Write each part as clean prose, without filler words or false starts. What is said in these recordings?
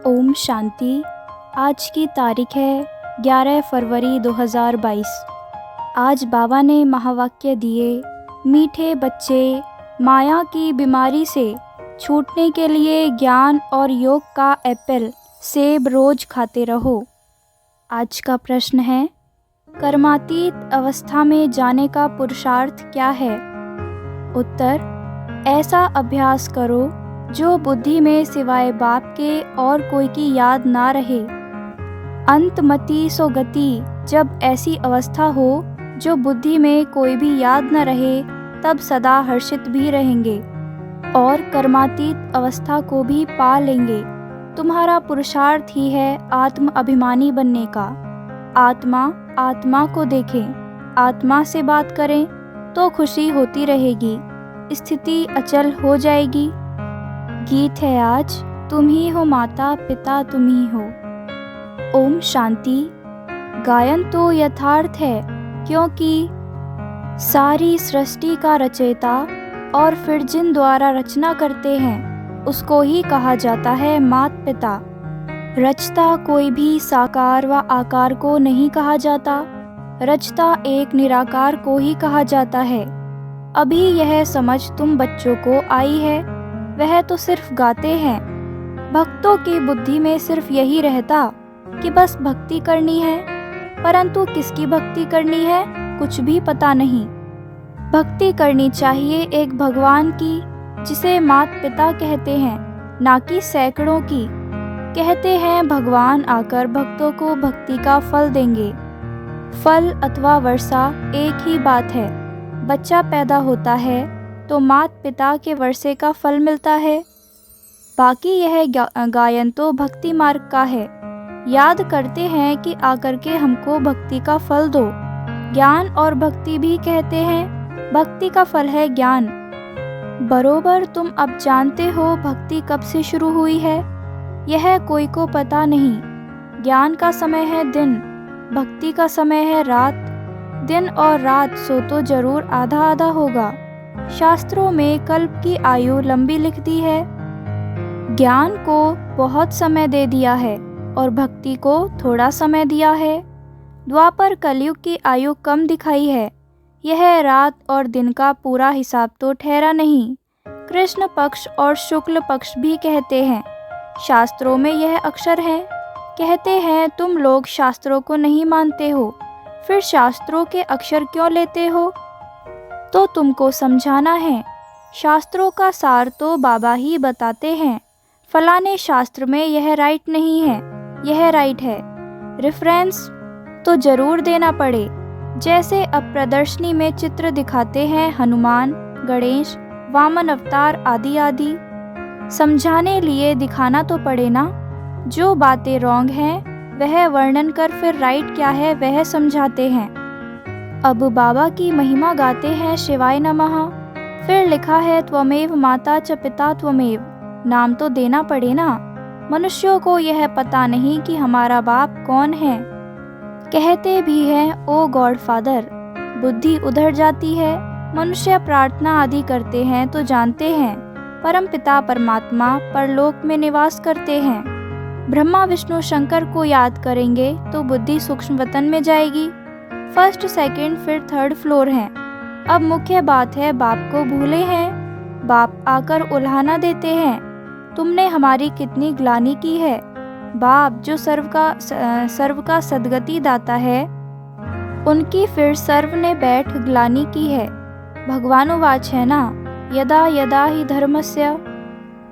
ओम शांति। आज की तारीख है 11 फरवरी 2022। आज बाबा ने महावाक्य दिए, मीठे बच्चे, माया की बीमारी से छूटने के लिए ज्ञान और योग का एप्पल सेब रोज खाते रहो। आज का प्रश्न है, कर्मातीत अवस्था में जाने का पुरुषार्थ क्या है? उत्तर, ऐसा अभ्यास करो जो बुद्धि में सिवाय बाप के और कोई की याद ना रहे। अंतमति सो गति, जब ऐसी अवस्था हो जो बुद्धि में कोई भी याद न रहे, तब सदा हर्षित भी रहेंगे और कर्मातीत अवस्था को भी पा लेंगे। तुम्हारा पुरुषार्थ ही है आत्म अभिमानी बनने का। आत्मा आत्मा को देखें, आत्मा से बात करें तो खुशी होती रहेगी, स्थिति अचल हो जाएगी। गीत है आज, तुम ही हो माता पिता तुम ही हो। ओम शांति। गायन तो यथार्थ है, क्योंकि सारी सृष्टि का रचयिता और फिर जिन द्वारा रचना करते हैं उसको ही कहा जाता है मात पिता। रचता कोई भी साकार व आकार को नहीं कहा जाता, रचता एक निराकार को ही कहा जाता है। अभी यह समझ तुम बच्चों को आई है, वह तो सिर्फ गाते हैं। भक्तों की बुद्धि में सिर्फ यही रहता कि बस भक्ति करनी है, परंतु किसकी भक्ति करनी है कुछ भी पता नहीं। भक्ति करनी चाहिए एक भगवान की, जिसे मात पिता कहते हैं, ना कि सैकड़ों की। कहते हैं भगवान आकर भक्तों को भक्ति का फल देंगे। फल अथवा वर्षा एक ही बात है। बच्चा पैदा होता है तो मात पिता के वर्षे का फल मिलता है। बाकी यह गायन तो भक्ति मार्ग का है। याद करते हैं कि आकर के हमको भक्ति का फल दो। ज्ञान और भक्ति भी कहते हैं, भक्ति का फल है ज्ञान। बरोबर तुम अब जानते हो भक्ति कब से शुरू हुई है, यह कोई को पता नहीं। ज्ञान का समय है दिन, भक्ति का समय है रात। दिन और रात सो तो जरूर आधा आधा होगा। शास्त्रों में कल्प की आयु लंबी लिख दी है। ज्ञान को बहुत समय दे दिया है और भक्ति को थोड़ा समय दिया है। द्वापर कलयुग की आयु कम दिखाई है। यह रात और दिन का पूरा हिसाब तो ठहरा नहीं। कृष्ण पक्ष और शुक्ल पक्ष भी कहते हैं। शास्त्रों में यह अक्षर है। कहते हैं तुम लोग शास्त्रों को नहीं मानते हो, फिर शास्त्रों के अक्षर क्यों लेते हो? तो तुमको समझाना है। शास्त्रों का सार तो बाबा ही बताते हैं। फलाने शास्त्र में यह राइट नहीं है, यह राइट है। रेफरेंस तो जरूर देना पड़े। जैसे अब प्रदर्शनी में चित्र दिखाते हैं हनुमान, गणेश, वामन अवतार आदि आदि। समझाने लिए दिखाना तो पड़े ना। जो बातें रॉन्ग हैं वह वर्णन कर फिर राइट क्या है वह समझाते हैं। अब बाबा की महिमा गाते हैं शिवाय नमः। फिर लिखा है त्वमेव माता च पिता त्वमेव। नाम तो देना पड़े ना। मनुष्यों को यह पता नहीं कि हमारा बाप कौन है। कहते भी हैं ओ गॉड फादर। बुद्धि उधर जाती है। मनुष्य प्रार्थना आदि करते हैं तो जानते हैं परम पिता परमात्मा परलोक में निवास करते हैं। ब्रह्मा विष्णु शंकर को याद करेंगे तो बुद्धि सूक्ष्म वतन में जाएगी। फर्स्ट सेकंड फिर थर्ड फ्लोर है। अब मुख्य बात है बाप को भूले हैं। बाप आकर उल्हाना देते हैं, तुमने हमारी कितनी ग्लानि की है। बाप जो सर्व का सद्गति दाता है, उनकी फिर सर्व ने बैठ ग्लानि की है। भगवानुवाच है ना, यदा यदा ही धर्मस्य।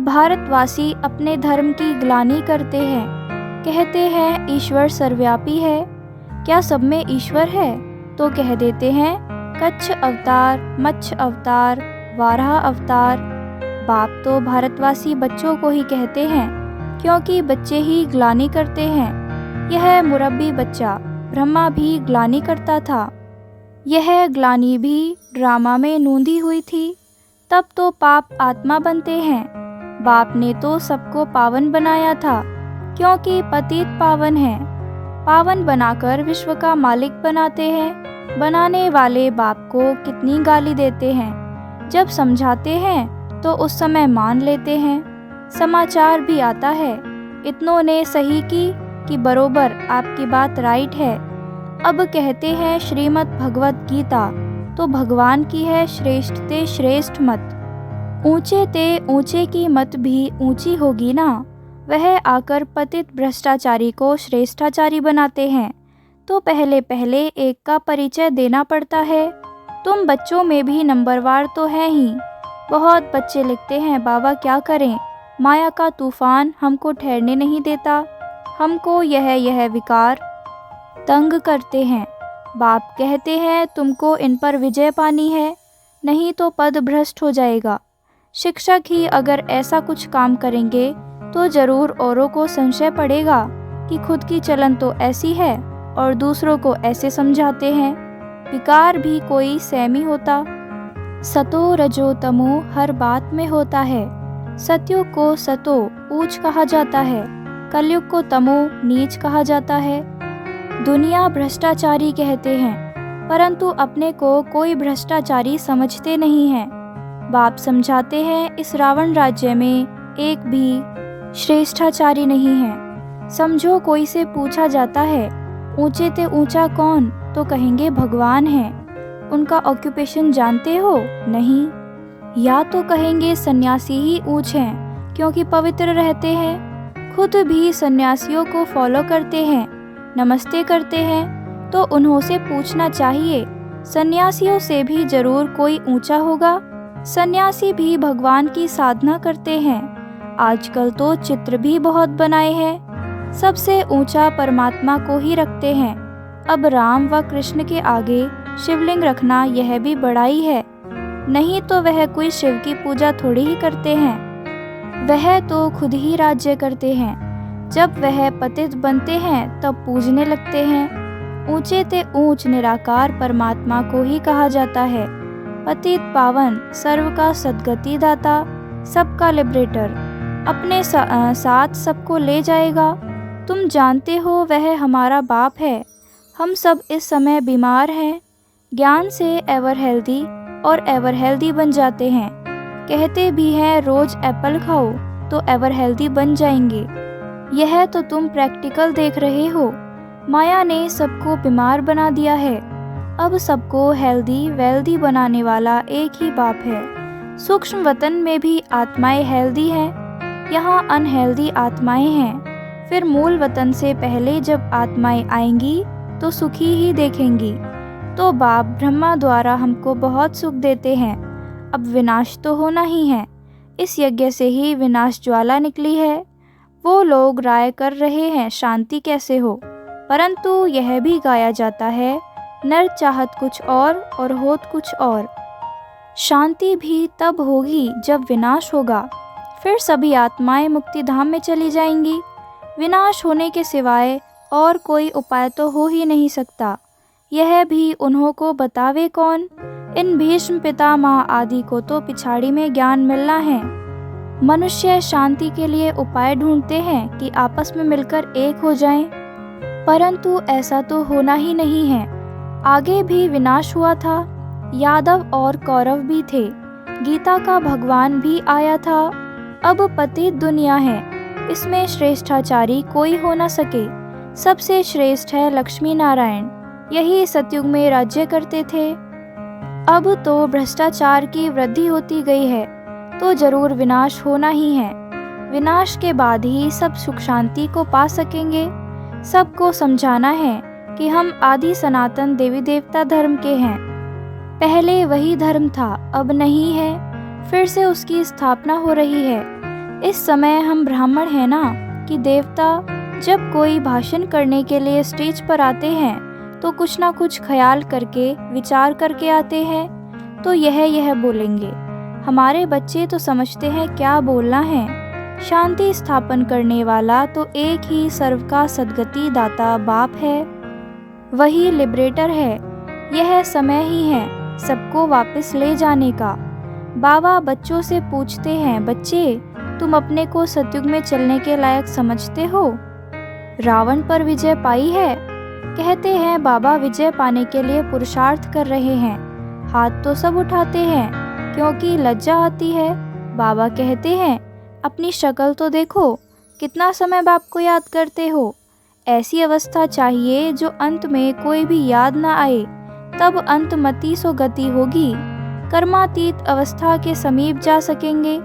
भारतवासी अपने धर्म की ग्लानि करते हैं। कहते हैं ईश्वर सर्वव्यापी है। क्या सब में ईश्वर है? तो कह देते हैं कच्छ अवतार, मत्स्य अवतार, वाराह अवतार। बाप तो भारतवासी बच्चों को ही कहते हैं, क्योंकि बच्चे ही ग्लानि करते हैं। यह मुरब्बी बच्चा ब्रह्मा भी ग्लानि करता था। यह ग्लानि भी ड्रामा में नूंदी हुई थी। तब तो पाप आत्मा बनते हैं। बाप ने तो सबको पावन बनाया था, क्योंकि पतित पावन है। पावन बनाकर विश्व का मालिक बनाते हैं। बनाने वाले बाप को कितनी गाली देते हैं। जब समझाते हैं तो उस समय मान लेते हैं। समाचार भी आता है, इतनों ने सही की कि बरोबर आपकी बात राइट है। अब कहते हैं श्रीमद् भगवत गीता तो भगवान की है श्रेष्ठ ते श्रेष्ठ मत। ऊंचे ते ऊंचे की मत भी ऊंची होगी ना। वह आकर पतित भ्रष्टाचारी को श्रेष्ठाचारी बनाते हैं तो पहले पहले एक का परिचय देना पड़ता है। तुम बच्चों में भी नंबरवार तो हैं ही। बहुत बच्चे लिखते हैं बाबा क्या करें, माया का तूफान हमको ठहरने नहीं देता, हमको यह विकार तंग करते हैं। बाप कहते हैं तुमको इन पर विजय पानी है, नहीं तो पद भ्रष्ट हो जाएगा। शिक्षक ही अगर ऐसा कुछ काम करेंगे तो ज़रूर औरों को संशय पड़ेगा कि खुद की चलन तो ऐसी है और दूसरों को ऐसे समझाते हैं। विकार भी कोई सेमी होता। सतो रजो तमो हर बात में होता है। सतयुग को सतो ऊंच कहा जाता है, कलयुग को तमो नीच कहा जाता है। दुनिया भ्रष्टाचारी कहते हैं परंतु अपने को कोई भ्रष्टाचारी समझते नहीं हैं। बाप समझाते हैं इस रावण राज्य में एक भी श्रेष्ठाचारी नहीं है। समझो कोई से पूछा जाता है ऊंचे ते ऊंचा कौन, तो कहेंगे भगवान है। उनका ऑक्यूपेशन जानते हो? नहीं। या तो कहेंगे सन्यासी ही ऊंच हैं क्योंकि पवित्र रहते हैं, खुद भी सन्यासियों को फॉलो करते हैं, नमस्ते करते हैं। तो उन्हों से पूछना चाहिए सन्यासियों से भी जरूर कोई ऊंचा होगा। सन्यासी भी भगवान की साधना करते हैं। आजकल तो चित्र भी बहुत बनाए हैं, सबसे ऊंचा परमात्मा को ही रखते हैं। अब राम व कृष्ण के आगे शिवलिंग रखना यह भी बड़ाई है, नहीं तो वह कोई शिव की पूजा थोड़ी ही करते हैं। वह तो खुद ही राज्य करते हैं। जब वह पतित बनते हैं तब पूजने लगते हैं। ऊंचे ते ऊंच निराकार परमात्मा को ही कहा जाता है। पतित पावन सर्व का सद्गति दाता, सबका लिबरेटर, अपने साथ सबको ले जाएगा। तुम जानते हो वह हमारा बाप है। हम सब इस समय बीमार हैं, ज्ञान से एवर हेल्दी और एवर हेल्दी बन जाते हैं। कहते भी हैं रोज एप्पल खाओ तो एवर हेल्दी बन जाएंगे। यह तो तुम प्रैक्टिकल देख रहे हो। माया ने सबको बीमार बना दिया है। अब सबको हेल्दी वेल्दी बनाने वाला एक ही बाप है। सूक्ष्म वतन में भी आत्माएं हेल्दी हैं, यहाँ अनहेल्दी आत्माएं हैं। फिर मूल वतन से पहले जब आत्माएं आएंगी तो सुखी ही देखेंगी। तो बाप ब्रह्मा द्वारा हमको बहुत सुख देते हैं। अब विनाश तो होना ही है। इस यज्ञ से ही विनाश ज्वाला निकली है। वो लोग राय कर रहे हैं शांति कैसे हो, परंतु यह भी गाया जाता है नर चाहत कुछ और होत कुछ और। शांति भी तब होगी जब विनाश होगा, फिर सभी आत्माएं मुक्ति धाम में चली जाएंगी। विनाश होने के सिवाय और कोई उपाय तो हो ही नहीं सकता। यह भी उन्हों को बतावे कौन। इन भीष्म पितामह आदि को तो पिछाड़ी में ज्ञान मिलना है। मनुष्य शांति के लिए उपाय ढूंढते हैं कि आपस में मिलकर एक हो जाएं, परंतु ऐसा तो होना ही नहीं है। आगे भी विनाश हुआ था, यादव और कौरव भी थे, गीता का भगवान भी आया था। अब पतित दुनिया है, इसमें श्रेष्ठाचारी कोई हो न सके। सबसे श्रेष्ठ है लक्ष्मी नारायण, यही सतयुग में राज्य करते थे। अब तो भ्रष्टाचार की वृद्धि होती गई है तो जरूर विनाश होना ही है। विनाश के बाद ही सब सुख शांति को पा सकेंगे। सबको समझाना है कि हम आदि सनातन देवी देवता धर्म के हैं। पहले वही धर्म था, अब नहीं है, फिर से उसकी स्थापना हो रही है। इस समय हम ब्राह्मण हैं ना कि देवता जब कोई भाषण करने के लिए स्टेज पर आते हैं तो कुछ ना कुछ ख्याल करके विचार करके आते हैं, तो यह बोलेंगे। हमारे बच्चे तो समझते हैं क्या बोलना है। शांति स्थापन करने वाला तो एक ही सर्व का सद्गति दाता बाप है, वही लिबरेटर है। यह समय ही है सबको वापस ले जाने का। बाबा बच्चों से पूछते हैं, बच्चे तुम अपने को सतयुग में चलने के लायक समझते हो? रावण पर विजय पाई है? कहते हैं बाबा विजय पाने के लिए पुरुषार्थ कर रहे हैं। हाथ तो सब उठाते हैं क्योंकि लज्जा आती है। बाबा कहते हैं अपनी शक्ल तो देखो, कितना समय बाप को याद करते हो? ऐसी अवस्था चाहिए जो अंत में कोई भी याद ना आए, तब अंतमति सो गति होगी। कर्मातीत अवस्था के समीप जा सकेंगे।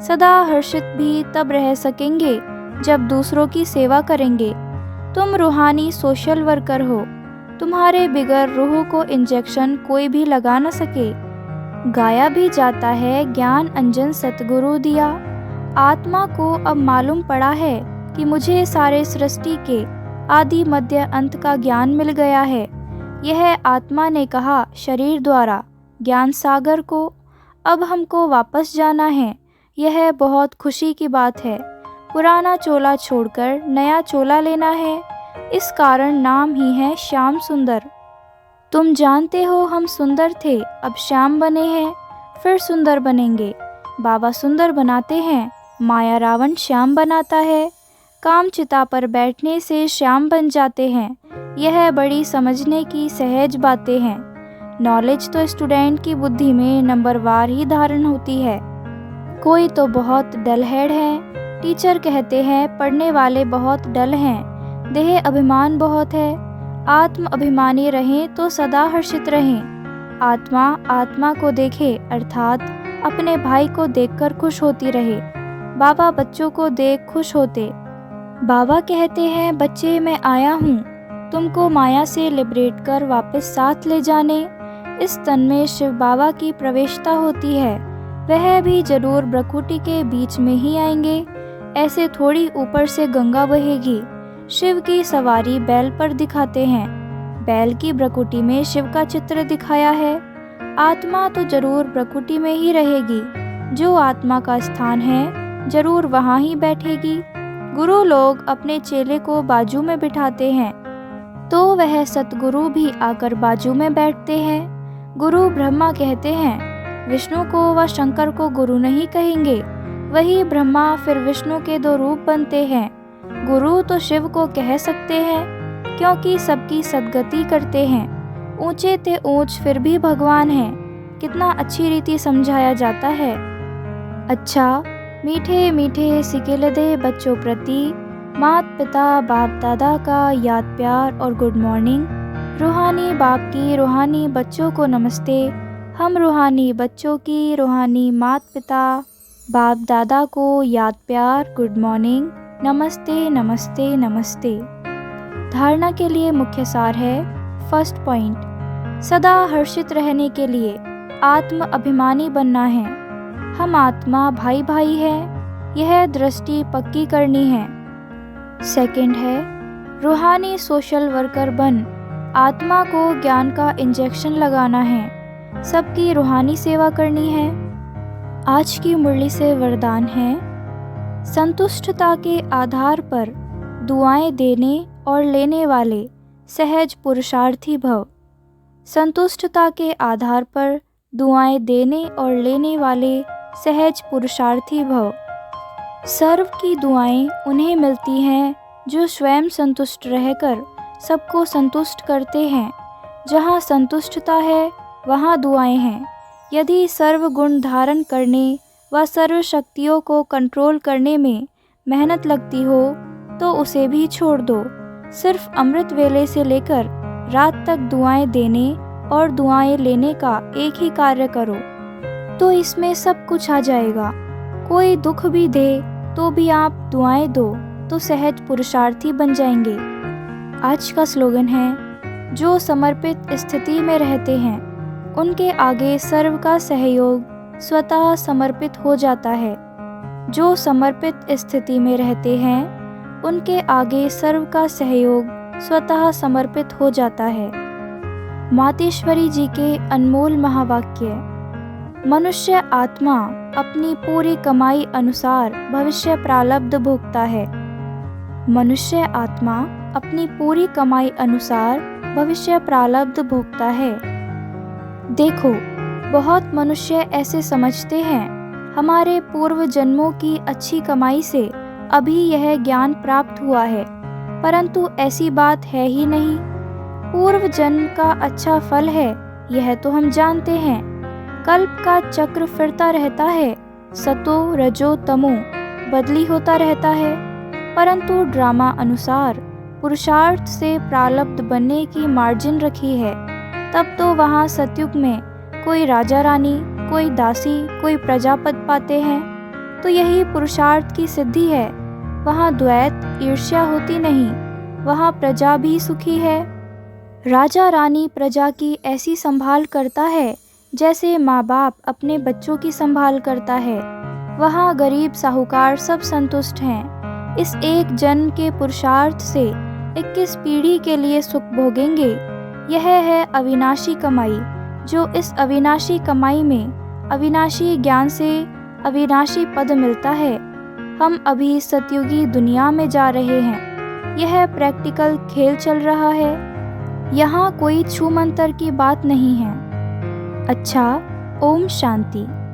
सदा हर्षित भी तब रह सकेंगे जब दूसरों की सेवा करेंगे। तुम रूहानी सोशल वर्कर हो। तुम्हारे बिगर रूह को इंजेक्शन कोई भी लगा न सके। गाया भी जाता है, ज्ञान अंजन सतगुरु दिया। आत्मा को अब मालूम पड़ा है कि मुझे सारे सृष्टि के आदि मध्य अंत का ज्ञान मिल गया है। यह आत्मा ने कहा शरीर द्वारा ज्ञान सागर को। अब हमको वापस जाना है। यह बहुत खुशी की बात है। पुराना चोला छोड़कर नया चोला लेना है। इस कारण नाम ही है श्याम सुंदर। तुम जानते हो हम सुंदर थे, अब श्याम बने हैं, फिर सुंदर बनेंगे। बाबा सुंदर बनाते हैं, माया रावण श्याम बनाता है। काम चिता पर बैठने से श्याम बन जाते हैं। यह बड़ी समझने की सहज बातें हैं। नॉलेज तो स्टूडेंट की बुद्धि में नंबरवार ही धारण होती है। कोई तो बहुत डल हेड है। टीचर कहते हैं पढ़ने वाले बहुत डल हैं। देह अभिमान बहुत है। आत्म अभिमानी रहें तो सदा हर्षित रहें। आत्मा आत्मा को देखे, अर्थात अपने भाई को देखकर खुश होती रहे। बाबा बच्चों को देख खुश होते। बाबा कहते हैं बच्चे मैं आया हूँ तुमको माया से लिबरेट कर वापस साथ ले जाने। इस तन में शिव बाबा की प्रवेशता होती है। वह भी जरूर ब्रकुटी के बीच में ही आएंगे। ऐसे थोड़ी ऊपर से गंगा बहेगी। शिव की सवारी बैल पर दिखाते हैं। बैल की ब्रकुटी में शिव का चित्र दिखाया है। आत्मा तो जरूर ब्रकुटी में ही रहेगी। जो आत्मा का स्थान है जरूर वहाँ ही बैठेगी। गुरु लोग अपने चेले को बाजू में बिठाते हैं तो वह सतगुरु भी आकर बाजू में बैठते हैं। गुरु ब्रह्मा कहते हैं विष्णु को व शंकर को गुरु नहीं कहेंगे। वही ब्रह्मा फिर विष्णु के दो रूप बनते हैं। गुरु तो शिव को कह सकते हैं क्योंकि सबकी सदगति करते हैं। ऊंचे ते ऊंच फिर भी भगवान हैं। कितना अच्छी रीति समझाया जाता है। अच्छा, मीठे मीठे सिकेलदे बच्चों प्रति मात पिता बाप दादा का याद प्यार और गुड मॉर्निंग। रूहानी बाप की रूहानी बच्चों को नमस्ते। हम रूहानी बच्चों की रूहानी मात पिता बाप दादा को याद प्यार गुड मॉर्निंग, नमस्ते नमस्ते नमस्ते। धारणा के लिए मुख्य सार है। फर्स्ट पॉइंट, सदा हर्षित रहने के लिए आत्म अभिमानी बनना है। हम आत्मा भाई भाई है, यह दृष्टि पक्की करनी है। सेकंड है, रूहानी सोशल वर्कर बन आत्मा को ज्ञान का इंजेक्शन लगाना है। सबकी रूहानी सेवा करनी है। आज की मुरली से वरदान है, संतुष्टता के आधार पर दुआएं देने और लेने वाले सहज पुरुषार्थी भव। संतुष्टता के आधार पर दुआएं देने और लेने वाले सहज पुरुषार्थी भव। सर्व की दुआएं उन्हें मिलती हैं जो स्वयं संतुष्ट रहकर सबको संतुष्ट करते हैं। जहाँ संतुष्टता है वहाँ दुआएं हैं। यदि सर्व गुण धारण करने व सर्व शक्तियों को कंट्रोल करने में मेहनत लगती हो तो उसे भी छोड़ दो। सिर्फ अमृत वेले से लेकर रात तक दुआएं देने और दुआएं लेने का एक ही कार्य करो तो इसमें सब कुछ आ जाएगा। कोई दुख भी दे तो भी आप दुआएं दो तो सहज पुरुषार्थी बन जाएंगे। आज का स्लोगन है, जो समर्पित स्थिति में रहते हैं उनके आगे सर्व का सहयोग स्वतः समर्पित हो जाता है। जो समर्पित स्थिति में रहते हैं उनके आगे सर्व का सहयोग स्वतः समर्पित हो जाता है। मातेश्वरी जी के अनमोल महावाक्य। मनुष्य आत्मा अपनी पूरी कमाई अनुसार भविष्य प्रारब्ध भोगता है। मनुष्य आत्मा अपनी पूरी कमाई अनुसार भविष्य प्रारब्ध भोगता है। देखो, बहुत मनुष्य ऐसे समझते हैं हमारे पूर्व जन्मों की अच्छी कमाई से अभी यह ज्ञान प्राप्त हुआ है, परंतु ऐसी बात है ही नहीं। पूर्व जन्म का अच्छा फल है यह तो हम जानते हैं। कल्प का चक्र फिरता रहता है, सतो रजो तमो बदली होता रहता है। परंतु ड्रामा अनुसार पुरुषार्थ से प्रारब्ध बनने की मार्जिन रखी है, तब तो वहाँ सतयुग में कोई राजा रानी, कोई दासी, कोई प्रजापति पाते हैं। तो यही पुरुषार्थ की सिद्धि है। वहाँ द्वैत, ईर्ष्या होती नहीं, वहाँ प्रजा भी सुखी है। राजा रानी प्रजा की ऐसी संभाल करता है जैसे माँ बाप अपने बच्चों की संभाल करता है। वहाँ गरीब साहूकार सब संतुष्ट हैं। इस एक जन्म के पुरुषार्थ से 21 पीढ़ी के लिए सुख भोगेंगे। यह है अविनाशी कमाई, जो इस अविनाशी कमाई में अविनाशी ज्ञान से अविनाशी पद मिलता है। हम अभी सतयुगी दुनिया में जा रहे हैं। यह प्रैक्टिकल खेल चल रहा है। यहाँ कोई छूमंतर की बात नहीं है। अच्छा, ओम शांति।